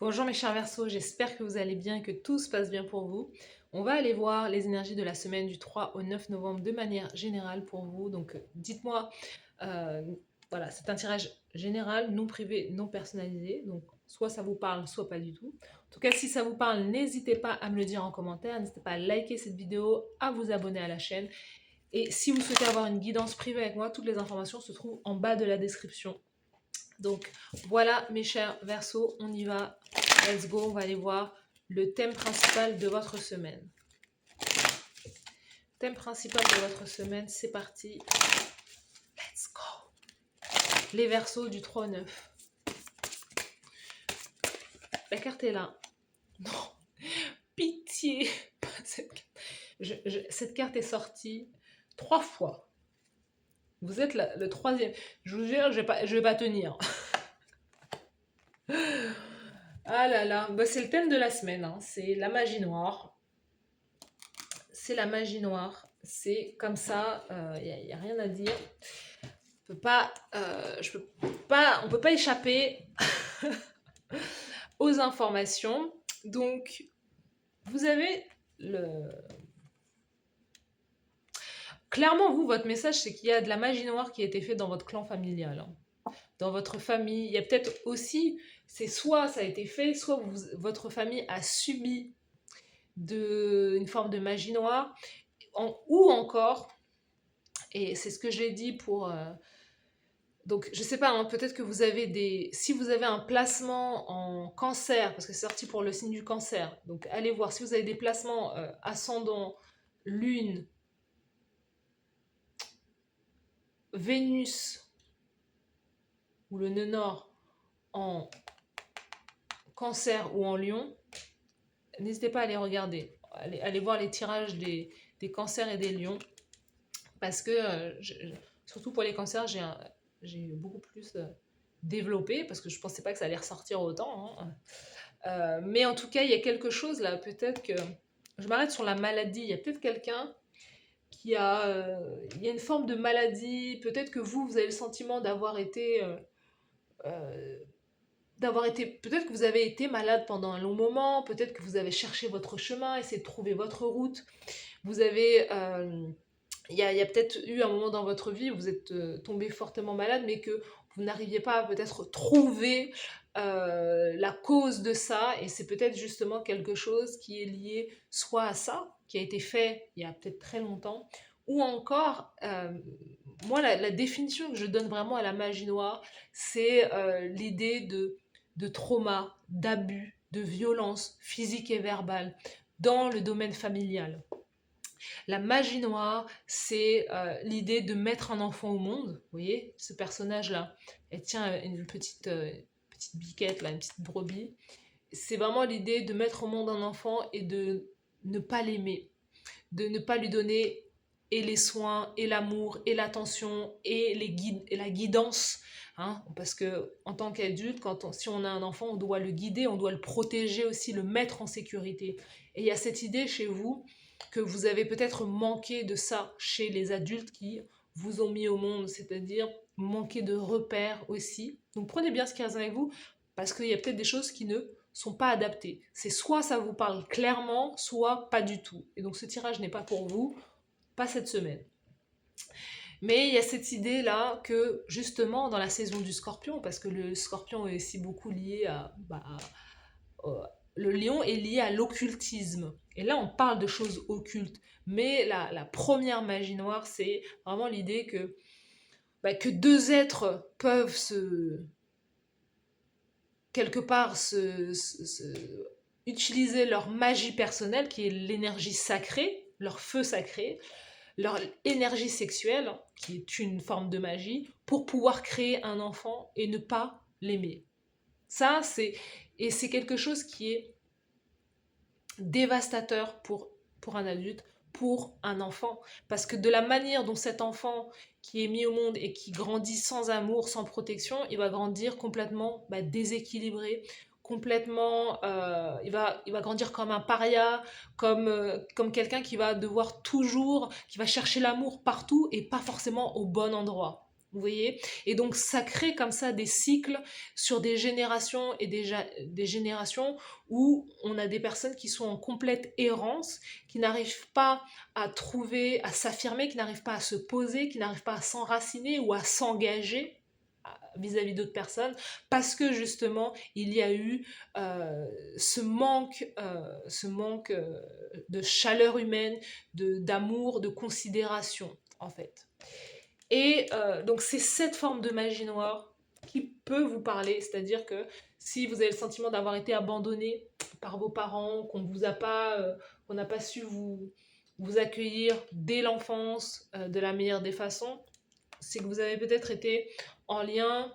Bonjour mes chers Verseaux, j'espère que vous allez bien, que tout se passe bien pour vous. On va aller voir les énergies de la semaine du 3 au 9 novembre de manière générale pour vous. Donc dites-moi, euh, voilà, c'est un tirage général, non privé, non personnalisé. Donc soit ça vous parle, soit pas du tout. En tout cas, si ça vous parle, n'hésitez pas à me le dire en commentaire, n'hésitez pas à liker cette vidéo, à vous abonner à la chaîne. Et si vous souhaitez avoir une guidance privée avec moi, toutes les informations se trouvent en bas de la description. Donc voilà mes chers Verseaux, on y va, let's go, on va aller voir le thème principal de votre semaine. Thème principal de votre semaine, c'est parti, let's go. Les Verseaux du 3 au 9. La carte est là. Non, pitié. Cette carte est sortie 3 fois. Vous êtes le troisième. Je vous jure, je vais pas tenir. Ah là là, bah, c'est le thème de la semaine, hein. C'est la magie noire. C'est la magie noire. C'est comme ça, il n'y a rien à dire. On peut pas, on peut pas échapper aux informations. Donc, vous avez le... Clairement, vous, votre message, c'est qu'il y a de la magie noire qui a été faite dans votre clan familial, hein. Dans votre famille. Il y a peut-être aussi, c'est soit ça a été fait, soit votre famille a subi une forme de magie noire, ou encore, et c'est ce que j'ai dit pour... donc, je sais pas, hein, peut-être que vous avez des... Si vous avez un placement en cancer, parce que c'est sorti pour le signe du cancer, donc allez voir. Si vous avez des placements ascendant Lune, Vénus ou le nœud nord en cancer ou en lion, n'hésitez pas à les regarder. Allez voir les tirages des cancers et des lions. Parce que, surtout pour les cancers, j'ai beaucoup plus développé, parce que je pensais pas que ça allait ressortir autant, hein. Mais en tout cas, il y a quelque chose là, peut-être que... Je m'arrête sur la maladie. Il y a peut-être quelqu'un qui a... il y a une forme de maladie. Peut-être que vous avez le sentiment d'avoir été... peut-être que vous avez été malade pendant un long moment. Peut-être que vous avez cherché votre chemin, essayé de trouver votre route. Vous avez... il y a peut-être eu un moment dans votre vie où vous êtes tombé fortement malade, mais que vous n'arriviez pas à peut-être trouver la cause de ça, et c'est peut-être justement quelque chose qui est lié soit à ça, qui a été fait il y a peut-être très longtemps, ou encore, moi, la définition que je donne vraiment à la magie noire, c'est l'idée de trauma, d'abus, de violence physique et verbale dans le domaine familial. La magie noire, c'est l'idée de mettre un enfant au monde. Vous voyez, ce personnage-là, elle tient une petite biquette, là, une petite brebis. C'est vraiment l'idée de mettre au monde un enfant et de ne pas l'aimer, de ne pas lui donner et les soins, et l'amour, et l'attention, et la guidance. Hein, parce que en tant qu'adulte, si on a un enfant, on doit le guider, on doit le protéger aussi, le mettre en sécurité. Et il y a cette idée chez vous que vous avez peut-être manqué de ça chez les adultes qui vous ont mis au monde, c'est-à-dire manquer de repères aussi. Donc prenez bien ce qui reste avec vous, parce qu'il y a peut-être des choses qui ne sont pas adaptées. C'est soit ça vous parle clairement, soit pas du tout. Et donc ce tirage n'est pas pour vous, pas cette semaine. Mais il y a cette idée-là que, justement, dans la saison du scorpion, parce que le scorpion est aussi beaucoup lié le lion est lié à l'occultisme. Et là, on parle de choses occultes. Mais la première magie noire, c'est vraiment l'idée que deux êtres peuvent quelque part, utiliser leur magie personnelle, qui est l'énergie sacrée, leur feu sacré, leur énergie sexuelle, qui est une forme de magie, pour pouvoir créer un enfant et ne pas l'aimer. Ça, c'est quelque chose qui est dévastateur pour un adulte, pour un enfant. Parce que de la manière dont cet enfant qui est mis au monde et qui grandit sans amour, sans protection, il va grandir complètement déséquilibré, complètement, il va grandir comme un paria, comme quelqu'un qui va devoir toujours, qui va chercher l'amour partout et pas forcément au bon endroit. Vous voyez? Et donc, ça crée comme ça des cycles sur des générations et des générations où on a des personnes qui sont en complète errance, qui n'arrivent pas à trouver, à s'affirmer, qui n'arrivent pas à se poser, qui n'arrivent pas à s'enraciner ou à s'engager vis-à-vis d'autres personnes, parce que justement, il y a eu ce manque de chaleur humaine, d'amour, de considération, en fait. Et donc c'est cette forme de magie noire qui peut vous parler, c'est-à-dire que si vous avez le sentiment d'avoir été abandonné par vos parents, qu'on n'a pas su vous accueillir dès l'enfance de la meilleure des façons, c'est que vous avez peut-être été en lien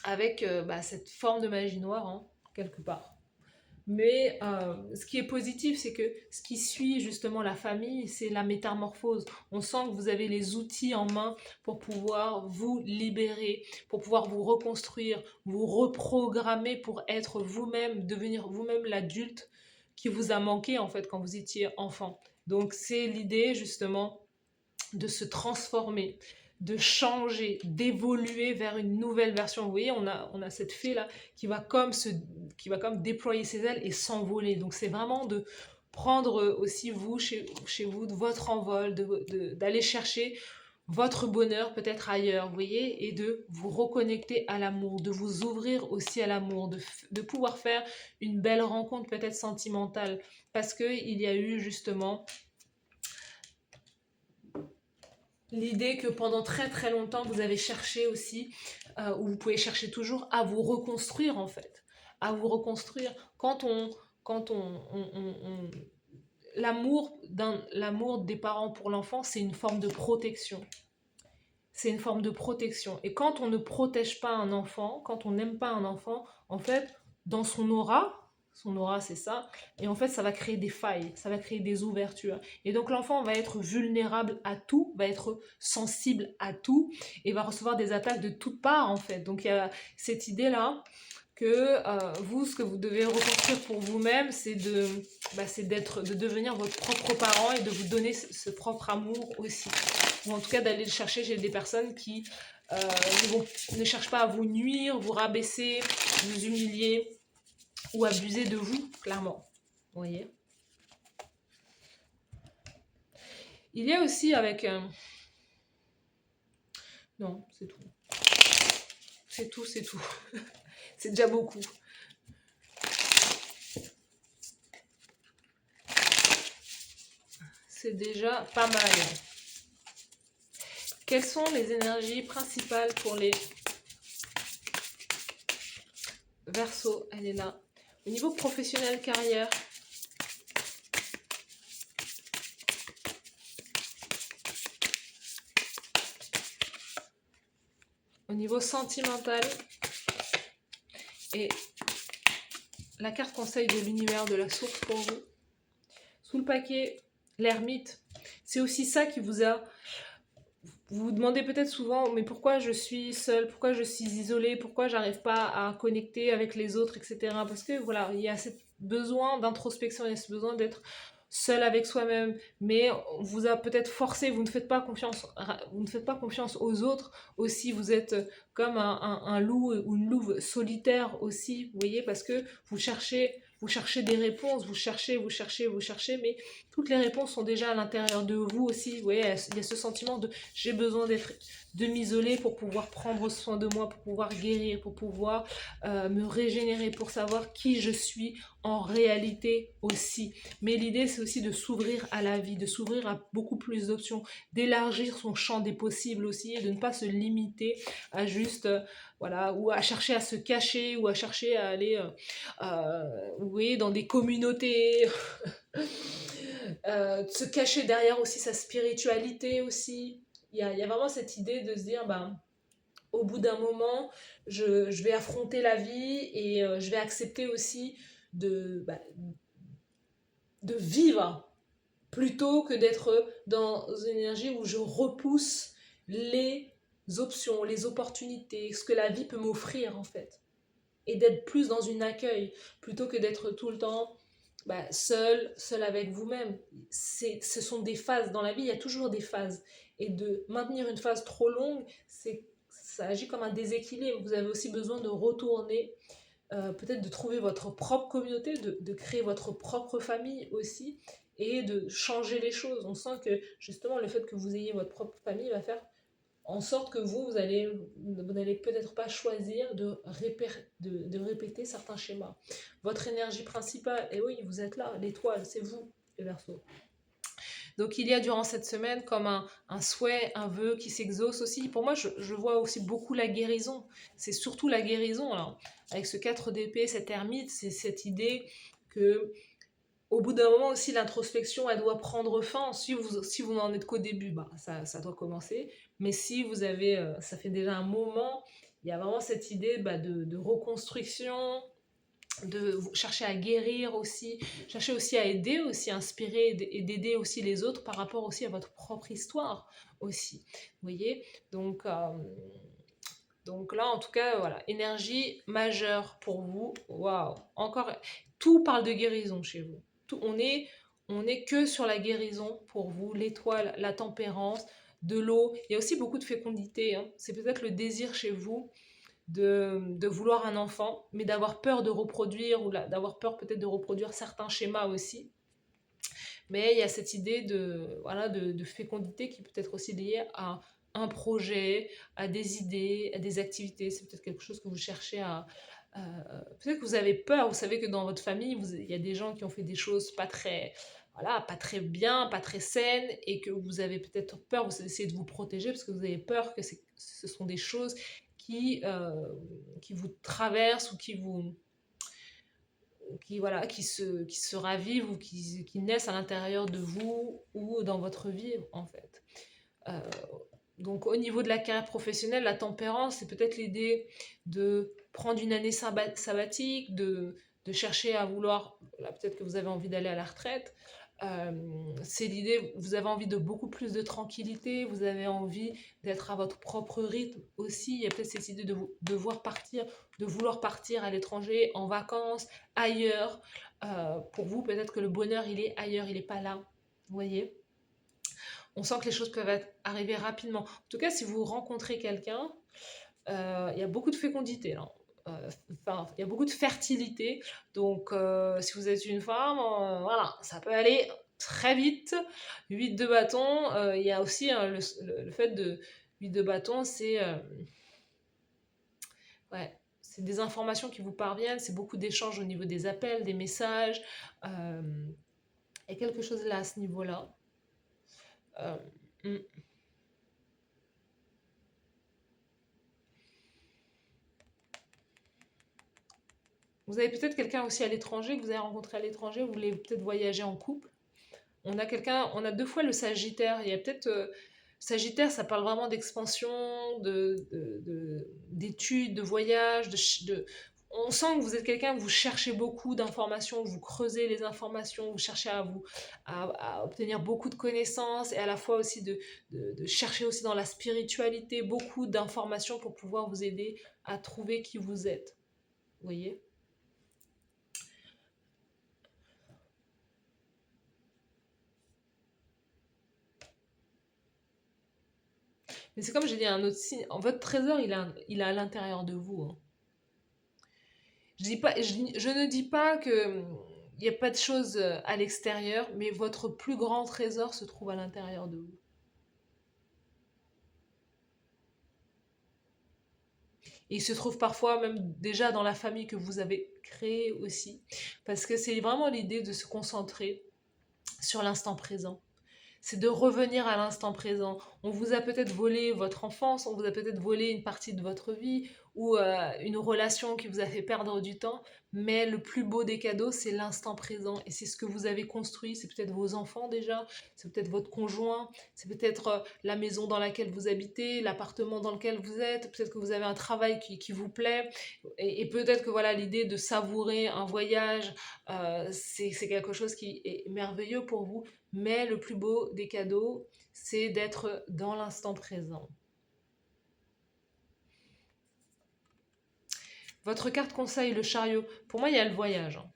avec cette forme de magie noire, hein, quelque part. Mais ce qui est positif, c'est que ce qui suit justement la famille, c'est la métamorphose. On sent que vous avez les outils en main pour pouvoir vous libérer, pour pouvoir vous reconstruire, vous reprogrammer pour être vous-même, devenir vous-même l'adulte qui vous a manqué en fait quand vous étiez enfant. Donc c'est l'idée justement de se transformer, de changer, d'évoluer vers une nouvelle version. Vous voyez, on a cette fée-là qui va comme déployer ses ailes et s'envoler. Donc c'est vraiment de prendre aussi vous, chez vous, de votre envol, d'aller chercher votre bonheur peut-être ailleurs, vous voyez, et de vous reconnecter à l'amour, de vous ouvrir aussi à l'amour, de pouvoir faire une belle rencontre peut-être sentimentale, parce qu'il y a eu justement l'idée que pendant très très longtemps vous avez cherché aussi, ou vous pouvez chercher toujours à vous reconstruire en fait, à vous reconstruire. Quand on l'amour des parents pour l'enfant, c'est une forme de protection. C'est une forme de protection. Et quand on ne protège pas un enfant, quand on n'aime pas un enfant, en fait, dans son aura c'est ça, et en fait ça va créer des failles, ça va créer des ouvertures. Et donc l'enfant va être vulnérable à tout, va être sensible à tout, et va recevoir des attaques de toutes parts en fait. Donc il y a cette idée-là que vous, ce que vous devez reconstruire pour vous-même, de devenir votre propre parent et de vous donner ce propre amour aussi. Ou en tout cas d'aller le chercher chez des personnes qui ne cherchent pas à vous nuire, vous rabaisser, vous humilier ou abuser de vous, clairement. Vous voyez. Il y a aussi avec... Non, c'est tout. C'est tout, c'est tout. C'est déjà beaucoup. C'est déjà pas mal. Quelles sont les énergies principales pour les Verseaux? Elle est là. Au niveau professionnel, carrière. Au niveau sentimental. Et la carte conseil de l'univers, de la source pour vous. Sous le paquet, l'ermite. C'est aussi ça qui vous a... Vous vous demandez peut-être souvent, mais pourquoi je suis seule, pourquoi je suis isolée, pourquoi j'arrive pas à connecter avec les autres, etc. Parce que voilà, il y a ce besoin d'introspection, il y a ce besoin d'être seul avec soi-même, mais on vous a peut-être forcé, vous ne faites pas confiance aux autres aussi, vous êtes comme un loup ou une louve solitaire aussi, vous voyez, parce que vous cherchez des réponses, vous cherchez, mais toutes les réponses sont déjà à l'intérieur de vous aussi, vous voyez, il y a ce sentiment de j'ai besoin de m'isoler pour pouvoir prendre soin de moi, pour pouvoir guérir, pour pouvoir me régénérer, pour savoir qui je suis en réalité aussi. Mais l'idée, c'est aussi de s'ouvrir à la vie, de s'ouvrir à beaucoup plus d'options, d'élargir son champ des possibles aussi, et de ne pas se limiter à juste, voilà, ou à chercher à se cacher, ou à chercher à aller, vous voyez, dans des communautés, se cacher derrière aussi sa spiritualité aussi. Il y a vraiment cette idée de se dire, ben, au bout d'un moment, je vais affronter la vie et je vais accepter aussi de vivre plutôt que d'être dans une énergie où je repousse les options, les opportunités, ce que la vie peut m'offrir en fait. Et d'être plus dans une accueil plutôt que d'être tout le temps seul avec vous-même. Ce sont des phases dans la vie, il y a toujours des phases. Et de maintenir une phase trop longue, ça agit comme un déséquilibre. Vous avez aussi besoin de retourner, peut-être de trouver votre propre communauté, de créer votre propre famille aussi, et de changer les choses. On sent que justement le fait que vous ayez votre propre famille va faire en sorte que vous n'allez peut-être pas choisir de répéter certains schémas. Votre énergie principale, et oui, vous êtes là, l'étoile, c'est vous, les Verseaux. Donc il y a durant cette semaine comme un souhait, un vœu qui s'exauce aussi. Pour moi, je vois aussi beaucoup la guérison. C'est surtout la guérison, là. Avec ce 4 d'épée, cet ermite, c'est cette idée que au bout d'un moment aussi, l'introspection, elle doit prendre fin. Si vous n'en êtes qu'au début, bah, ça doit commencer. Mais si vous avez, ça fait déjà un moment, il y a vraiment cette idée bah, de reconstruction, de chercher à guérir aussi, chercher aussi à aider, aussi à inspirer et d'aider aussi les autres par rapport aussi à votre propre histoire aussi. Vous voyez, donc là, en tout cas, voilà, énergie majeure pour vous. Waouh, encore, tout parle de guérison chez vous. Tout, on est que sur la guérison pour vous, l'étoile, la tempérance, de l'eau. Il y a aussi beaucoup de fécondité, hein. C'est peut-être le désir chez vous de vouloir un enfant, mais d'avoir peur de reproduire, ou d'avoir peur peut-être de reproduire certains schémas aussi. Mais il y a cette idée voilà, de fécondité qui peut être aussi liée à un projet, à des idées, à des activités. C'est peut-être quelque chose que vous cherchez peut-être que vous avez peur, vous savez que dans votre famille, il y a des gens qui ont fait des choses pas très, voilà, pas très bien, pas très saines, et que vous avez peut-être peur, vous essayez de vous protéger parce que vous avez peur que ce sont des choses qui vous traversent ou voilà, qui se ravivent ou qui naissent à l'intérieur de vous ou dans votre vie, en fait. Euh, donc, au niveau de la carrière professionnelle, la tempérance, c'est peut-être l'idée de prendre une année sabbatique, de chercher à vouloir, là, peut-être que vous avez envie d'aller à la retraite. C'est l'idée, vous avez envie de beaucoup plus de tranquillité, vous avez envie d'être à votre propre rythme aussi. Il y a peut-être cette idée de vouloir partir à l'étranger, en vacances, ailleurs. Pour vous, peut-être que le bonheur, il est ailleurs, il n'est pas là. Vous voyez? On sent que les choses peuvent arriver rapidement. En tout cas, si vous rencontrez quelqu'un, il y a beaucoup de fécondité là. Enfin, il y a beaucoup de fertilité. Donc, si vous êtes une femme, voilà, ça peut aller très vite. 8 de bâton, il y a aussi hein, le fait de 8 de bâton, ouais, c'est des informations qui vous parviennent, c'est beaucoup d'échanges au niveau des appels, des messages. Euh, il y a quelque chose là à ce niveau-là. Euh, hmm. Vous avez peut-être quelqu'un aussi à l'étranger que vous avez rencontré à l'étranger, vous voulez peut-être voyager en couple. On a deux fois le Sagittaire. Il y a peut-être Sagittaire, ça parle vraiment d'expansion, d'études, de voyage, on sent que vous êtes quelqu'un, vous cherchez beaucoup d'informations, vous creusez les informations, vous cherchez à obtenir beaucoup de connaissances et à la fois aussi de chercher aussi dans la spiritualité beaucoup d'informations pour pouvoir vous aider à trouver qui vous êtes. Vous voyez? Mais c'est comme j'ai dit, un autre signe. En votre trésor, il est à l'intérieur de vous, hein. Je ne dis pas que il n'y a pas de choses à l'extérieur, mais votre plus grand trésor se trouve à l'intérieur de vous. Et il se trouve parfois même déjà dans la famille que vous avez créée aussi. Parce que c'est vraiment l'idée de se concentrer sur l'instant présent. C'est de revenir à l'instant présent. On vous a peut-être volé votre enfance, on vous a peut-être volé une partie de votre vie ou une relation qui vous a fait perdre du temps, mais le plus beau des cadeaux, c'est l'instant présent et c'est ce que vous avez construit. C'est peut-être vos enfants déjà, c'est peut-être votre conjoint, c'est peut-être la maison dans laquelle vous habitez, l'appartement dans lequel vous êtes, peut-être que vous avez un travail qui vous plaît et peut-être que voilà l'idée de savourer un voyage, c'est quelque chose qui est merveilleux pour vous, mais le plus beau des cadeaux, c'est d'être dans l'instant présent. Votre carte conseil, le chariot, pour moi, il y a le voyage, hein.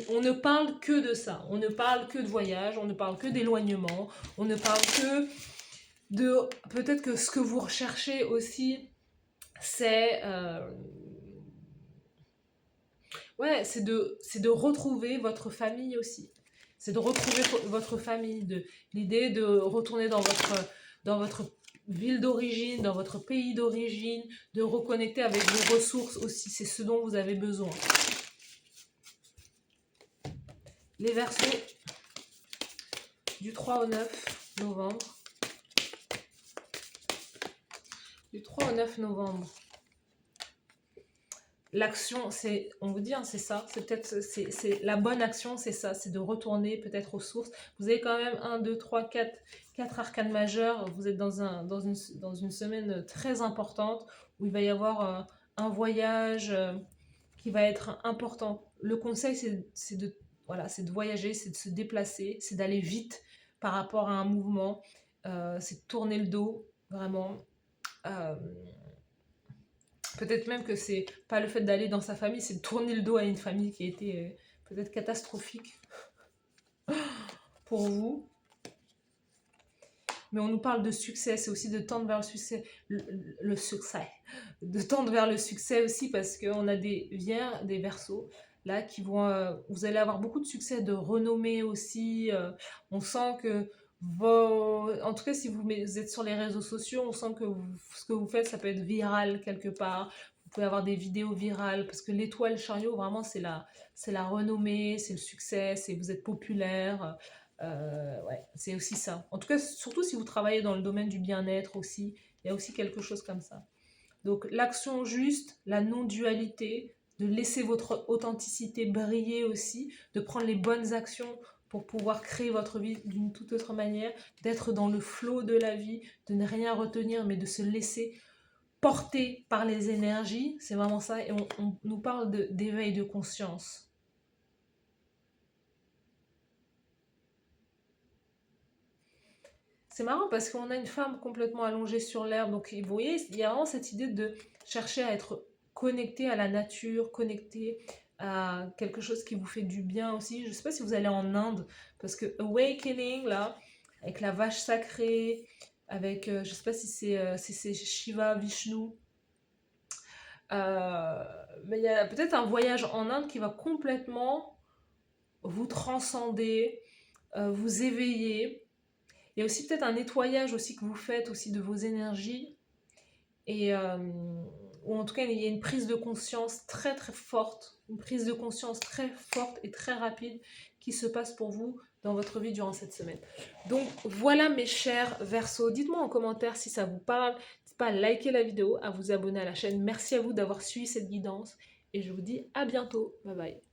On ne parle que de ça. On ne parle que de voyage, on ne parle que d'éloignement, on ne parle que de... Peut-être que ce que vous recherchez aussi, c'est ouais, c'est de retrouver votre famille aussi. C'est de retrouver votre famille, de l'idée de retourner dans votre ville d'origine, dans votre pays d'origine, de reconnecter avec vos ressources aussi. C'est ce dont vous avez besoin. Les Verseaux, du 3 au 9 novembre. Du 3 au 9 novembre. L'action, c'est, on vous dit, hein, c'est ça, c'est peut-être, c'est la bonne action, c'est ça, c'est de retourner peut-être aux sources. Vous avez quand même 1, 2, 3, 4 arcanes majeurs, vous êtes dans une semaine très importante où il va y avoir un voyage qui va être important. Le conseil, c'est de, voilà, c'est de voyager, c'est de se déplacer, c'est d'aller vite par rapport à un mouvement, c'est de tourner le dos, vraiment. Euh, Peut-être même que c'est pas le fait d'aller dans sa famille, c'est de tourner le dos à une famille qui a été peut-être catastrophique pour vous. Mais on nous parle de succès, c'est aussi de tendre vers le succès. Le succès. De tendre vers le succès aussi parce qu'on a des Vierges, des Verseaux, là, qui vont... vous allez avoir beaucoup de succès, de renommée aussi. On sent que en tout cas, si vous êtes sur les réseaux sociaux, on sent que ce que vous faites, ça peut être viral quelque part. Vous pouvez avoir des vidéos virales parce que l'étoile chariot, vraiment, c'est la renommée, c'est le succès, c'est vous êtes populaire. Ouais, c'est aussi ça. En tout cas, surtout si vous travaillez dans le domaine du bien-être aussi, il y a aussi quelque chose comme ça. Donc l'action juste, la non-dualité, de laisser votre authenticité briller aussi, de prendre les bonnes actions pour pouvoir créer votre vie d'une toute autre manière, d'être dans le flot de la vie, de ne rien retenir, mais de se laisser porter par les énergies. C'est vraiment ça. Et on nous parle d'éveil de conscience. C'est marrant parce qu'on a une femme complètement allongée sur l'herbe. Donc, vous voyez, il y a vraiment cette idée de chercher à être connecté à la nature, connecté à quelque chose qui vous fait du bien aussi. Je ne sais pas si vous allez en Inde, parce que Awakening, là, avec la vache sacrée, avec, je ne sais pas si c'est Shiva, Vishnu, mais il y a peut-être un voyage en Inde qui va complètement vous transcender, vous éveiller. Il y a aussi peut-être un nettoyage aussi que vous faites aussi de vos énergies et ou en tout cas il y a une prise de conscience très très forte, une prise de conscience très forte et très rapide qui se passe pour vous dans votre vie durant cette semaine. Donc voilà mes chers Verseaux, dites-moi en commentaire si ça vous parle, n'hésitez pas à liker la vidéo, à vous abonner à la chaîne. Merci à vous d'avoir suivi cette guidance et je vous dis à bientôt. Bye bye.